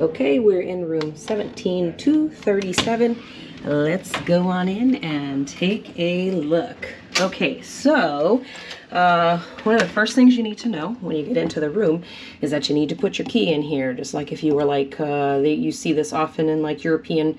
Okay, we're in room 17237. Let's go on in and take a look. Okay, so one of the first things you need to know when you get into the room is that you need to put your key in here, just like if you were like, you see this often in like European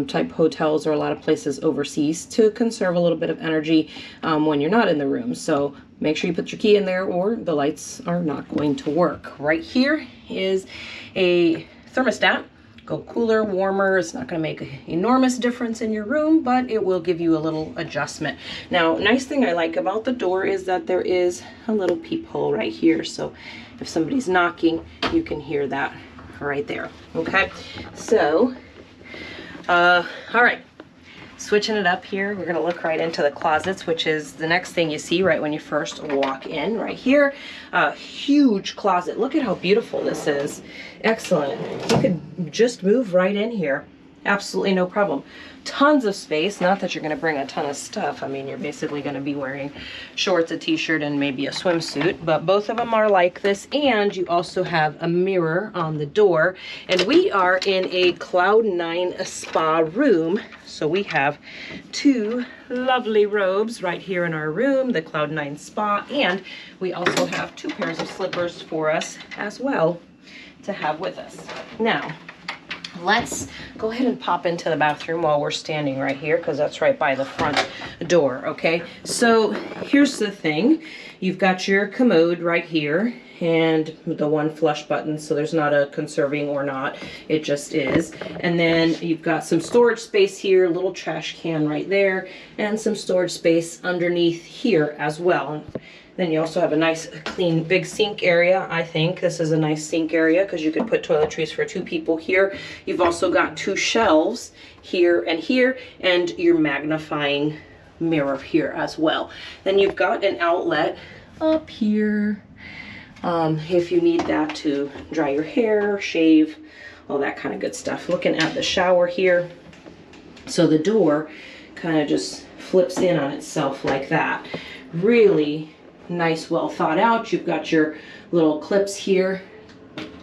type hotels or a lot of places overseas, to conserve a little bit of energy when you're not in the room. So make sure you put your key in there or the lights are not going to work. Right here is a thermostat. Go cooler, warmer. It's not going to make an enormous difference in your room, but it will give you a little adjustment. Now, nice thing I like about the door is that there is a little peephole right here. So if somebody's knocking, you can hear that right there. Okay, so, all right. Switching it up here, we're going to look right into the closets, which is the next thing you see right when you first walk in. Right here, a huge closet. Look at how beautiful this is. Excellent. You could just move right in here. Absolutely no problem. Tons of space. Not that you're going to bring a ton of stuff. I mean, you're basically going to be wearing shorts, a t-shirt, and maybe a swimsuit. But both of them are like this. And you also have a mirror on the door. And we are in a Cloud 9 spa room. So we have two lovely robes right here in our room, the Cloud 9 spa. And we also have two pairs of slippers for us as well to have with us. Now, let's go ahead and pop into the bathroom while we're standing right here, because that's right by the front door. Okay, so here's the thing. You've got your commode right here and the one flush button, so there's not a conserving or not, it just is. And then you've got some storage space here, a little trash can right there, and some storage space underneath here as well. Then you also have a nice clean big sink area. I think this is a nice sink area because you could put toiletries for two people here. You've also got two shelves here, and your magnifying mirror here as well. Then you've got an outlet up here if you need that to dry your hair, shave, all that kind of good stuff. Looking at the shower here, so the door kind of just flips in on itself like that. Really nice, well thought out. You've got your little clips here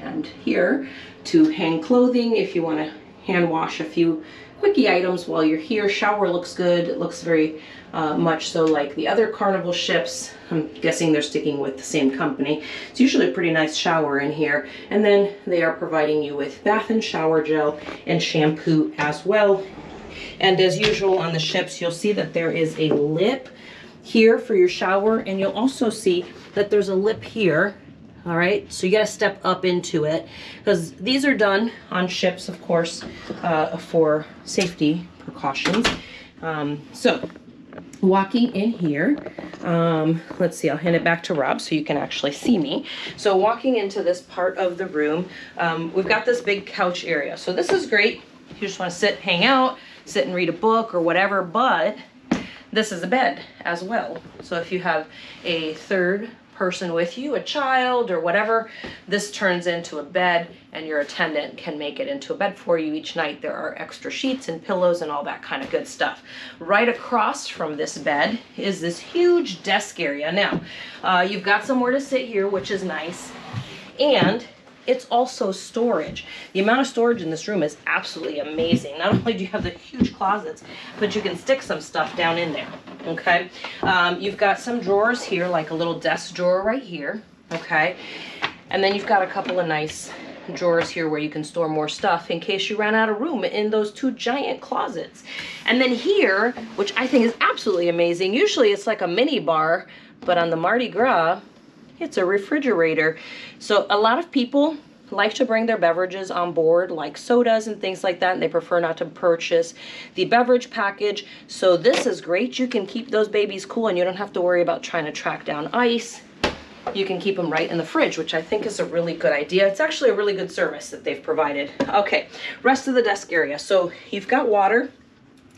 and here to hang clothing if you want to hand wash a few quickie items while you're here. Shower looks good. It looks very much so like the other Carnival ships. I'm guessing they're sticking with the same company. It's usually a pretty nice shower in here. And then they are providing you with bath and shower gel and shampoo as well. And as usual on the ships, you'll see that there is a lip here for your shower, and you'll also see that there's a lip here. All right, so you got to step up into it because these are done on ships, of course, for safety precautions. So walking in here, let's see, I'll hand it back to Rob so you can actually see me. So walking into this part of the room, we've got this big couch area. So this is great. You just want to sit, hang out, sit and read a book or whatever, but this is a bed as well. So if you have a third person with you, a child or whatever, this turns into a bed and your attendant can make it into a bed for you each night. There are extra sheets and pillows and all that kind of good stuff. Right across from this bed is this huge desk area. Now, you've got somewhere to sit here, which is nice, and it's also storage. The amount of storage in this room is absolutely amazing. Not only do you have the huge closets, but you can stick some stuff down in there, okay? You've got some drawers here, like a little desk drawer right here, okay? And then you've got a couple of nice drawers here where you can store more stuff in case you ran out of room in those two giant closets. And then here, which I think is absolutely amazing, usually it's like a mini bar, but on the Mardi Gras, it's a refrigerator. So a lot of people like to bring their beverages on board, like sodas and things like that, and they prefer not to purchase the beverage package. So this is great. You can keep those babies cool and you don't have to worry about trying to track down ice. You can keep them right in the fridge, which I think is a really good idea. It's actually a really good service that they've provided. Okay, rest of the desk area. So you've got water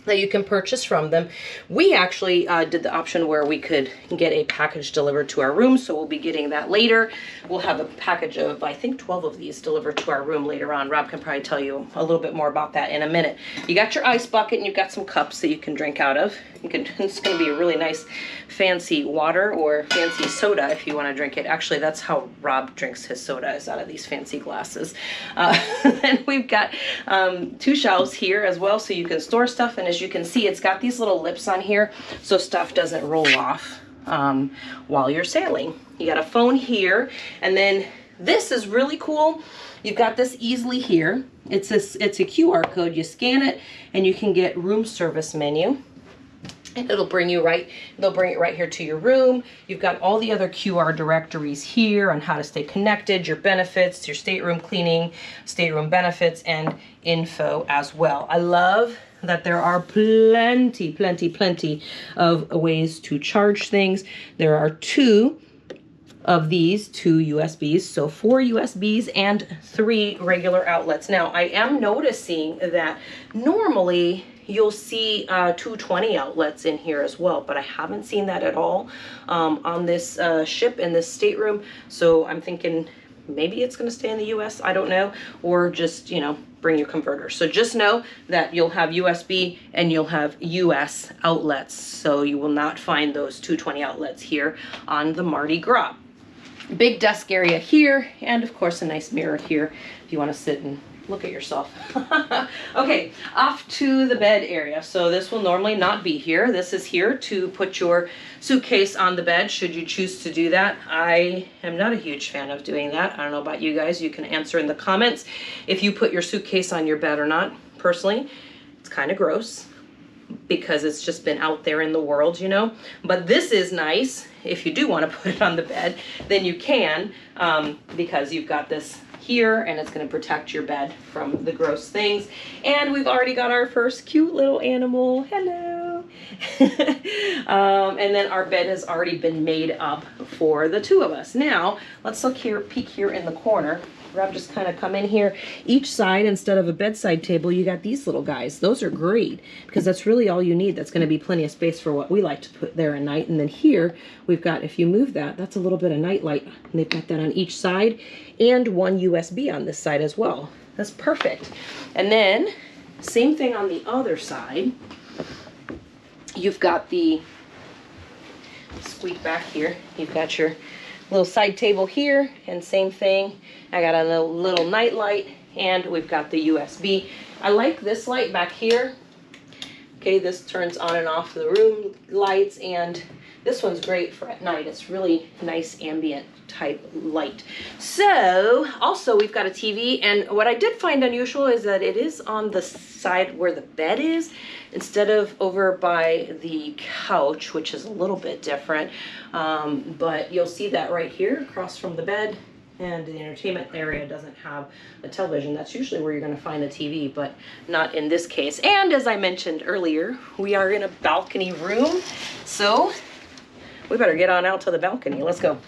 that you can purchase from them. We actually did the option where we could get a package delivered to our room, so we'll be getting that later. We'll have a package of, I think, 12 of these delivered to our room later on. Rob can probably tell you a little bit more about that in a minute. You got your ice bucket and you've got some cups that you can drink out of. It's going to be a really nice fancy water or fancy soda if you want to drink it. Actually, that's how Rob drinks his soda, is out of these fancy glasses. And we've got 2 shelves here as well, so you can store stuff. And as you can see, it's got these little lips on here so stuff doesn't roll off while you're sailing. You got a phone here, and then this is really cool. You've got this easily here. It's a QR code. You scan it, and you can get room service menu. And it'll bring you they'll bring it right here to your room. You've got all the other QR directories here on how to stay connected, your benefits, your stateroom cleaning, stateroom benefits, and info as well. I love that there are plenty of ways to charge things. There are 2 of these, 2 USBs, so 4 USBs and 3 regular outlets. Now, I am noticing that normally you'll see 220 outlets in here as well, but I haven't seen that at all on this ship in this stateroom. So I'm thinking maybe it's going to stay in the US, I don't know, or just, you know, bring your converter. So just know that you'll have USB and you'll have US outlets, so you will not find those 220 outlets here on the Mardi Gras. Big desk area here, and of course a nice mirror here if you want to sit and look at yourself. Okay, off to the bed area. So this will normally not be here. This is here to put your suitcase on the bed should you choose to do that. I am not a huge fan of doing that. I don't know about you guys. You can answer in the comments if you put your suitcase on your bed or not. Personally, it's kind of gross because it's just been out there in the world, you know. But this is nice. If you do want to put it on the bed, then you can, because you've got this here, and it's going to protect your bed from the gross things. And we've already got our first cute little animal. Hello. And then our bed has already been made up for the 2 of us. Now let's look here, peek here in the corner. Rob, just kind of come in here. Each side, instead of a bedside table, you got these little guys. Those are great because that's really all you need. That's going to be plenty of space for what we like to put there at night. And then here we've got, if you move that, that's a little bit of night light. And they've got that on each side and 1 USB on this side as well. That's perfect. And then same thing on the other side. You've got the squeak back here. You've got your little side table here, and same thing. I got a little night light, and we've got the USB. I like this light back here. Okay, this turns on and off the room lights, and this one's great for at night. It's really nice ambient type light. So also we've got a TV, and what I did find unusual is that it is on the side where the bed is instead of over by the couch, which is a little bit different. But you'll see that right here across from the bed. And the entertainment area doesn't have a television. That's usually where you're going to find a TV, but not in this case. And as I mentioned earlier, we are in a balcony room, so we better get on out to the balcony. Let's go.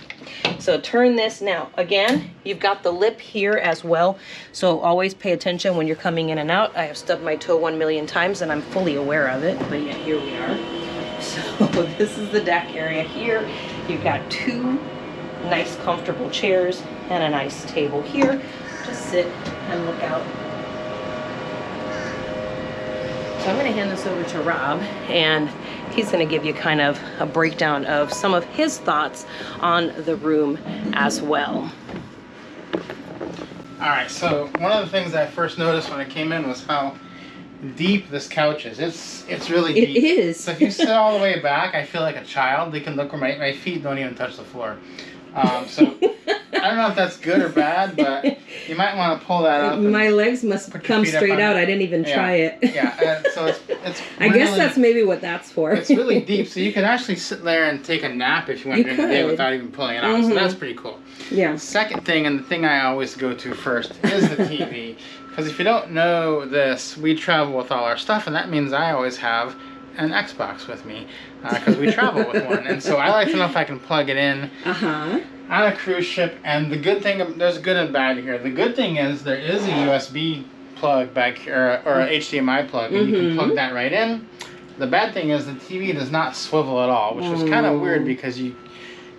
So turn this now. Again, you've got the lip here as well, so always pay attention when you're coming in and out. I have stubbed my toe 1 million times, and I'm fully aware of it, but yet here we are. So this is the deck area here. You've got 2 nice comfortable chairs and a nice table here. Just sit and look out. So I'm going to hand this over to Rob, and he's going to give you kind of a breakdown of some of his thoughts on the room as well. All right, so one of the things I first noticed when I came in was how deep this couch is. It's really deep. It is. So if you sit all the way back, I feel like a child. They can look where my feet don't even touch the floor. So I don't know if that's good or bad, but you might want to pull that up. My legs must come straight out. I didn't even try it. Yeah, so it's I really, guess that's maybe what that's for. It's really deep, so you can actually sit there and take a nap if you want during the day without even pulling it out. So that's pretty cool. Yeah. Second thing, and the thing I always go to first, is the TV. Because if you don't know this, we travel with all our stuff, and that means I always have an Xbox with me because we travel with one. And so I like to know if I can plug it in on a cruise ship. And the good thing, there's good and bad here. The good thing is there is a USB plug back here, or an HDMI plug, and you can plug that right in. The bad thing is the TV does not swivel at all, which was kind of weird because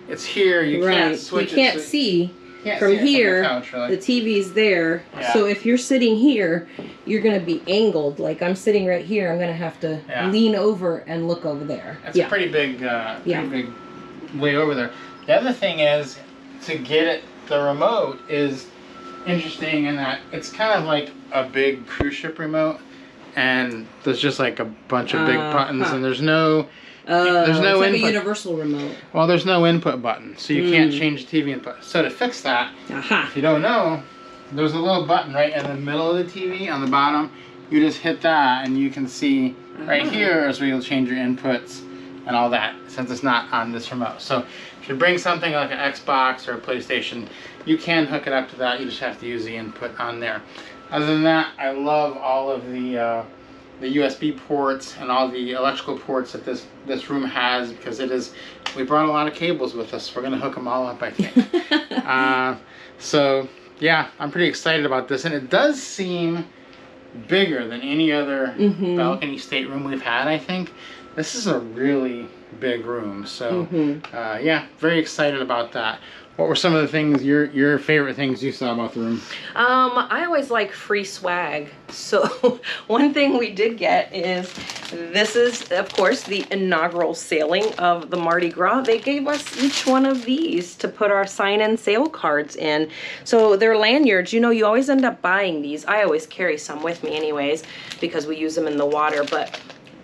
it's here, you can't switch it. You can't see can't from see it here, the couch, really. the TV's there. Yeah. So if you're sitting here, you're going to be angled. Like I'm sitting right here, I'm going to have to lean over and look over there. It's a pretty big way over there. The other thing is, to get it, the remote is interesting in that it's kind of like a big cruise ship remote, and there's just like a bunch of big buttons, and there's no it's like input. a universal remote. Well, there's no input button, so you can't change the TV input. So to fix that, if you don't know, there's a little button right in the middle of the TV on the bottom. You just hit that, and you can see right here is where you'll change your inputs and all that, since it's not on this remote. So if you bring something like an Xbox or a PlayStation, you can hook it up to that. You just have to use the input on there. Other than that, I love all of the USB ports and all the electrical ports that this room has, because we brought a lot of cables with us. We're gonna hook them all up, I think. So yeah, I'm pretty excited about this, and it does seem bigger than any other balcony stateroom we've had, I think. This is a really big room, so yeah, very excited about that. What were some of the things, your favorite things you saw about the room? I always like free swag. So one thing we did get is, this is, of course, the inaugural sailing of the Mardi Gras. They gave us each one of these to put our sign-in sale cards in. So they're lanyards. You know, you always end up buying these. I always carry some with me anyways, because we use them in the water, but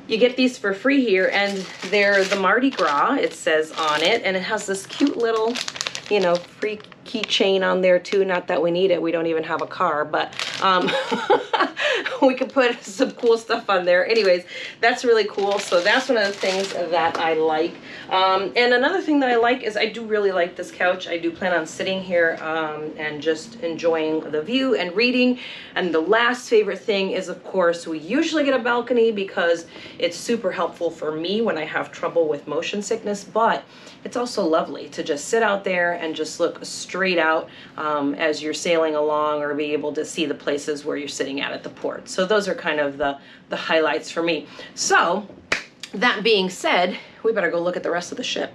you get these for free here, and they're the Mardi Gras, it says on it, and it has this cute little, you know, free keychain on there too. Not that we need it, we don't even have a car, but we could put some cool stuff on there. Anyways, that's really cool. So that's one of the things that I like. And another thing that I like is, I do really like this couch. I do plan on sitting here and just enjoying the view and reading. And the last favorite thing is, of course, we usually get a balcony because it's super helpful for me when I have trouble with motion sickness, but it's also lovely to just sit out there and just look straight out as you're sailing along, or be able to see the places where you're sitting at the port. So those are kind of the highlights for me. So that being said, we better go look at the rest of the ship.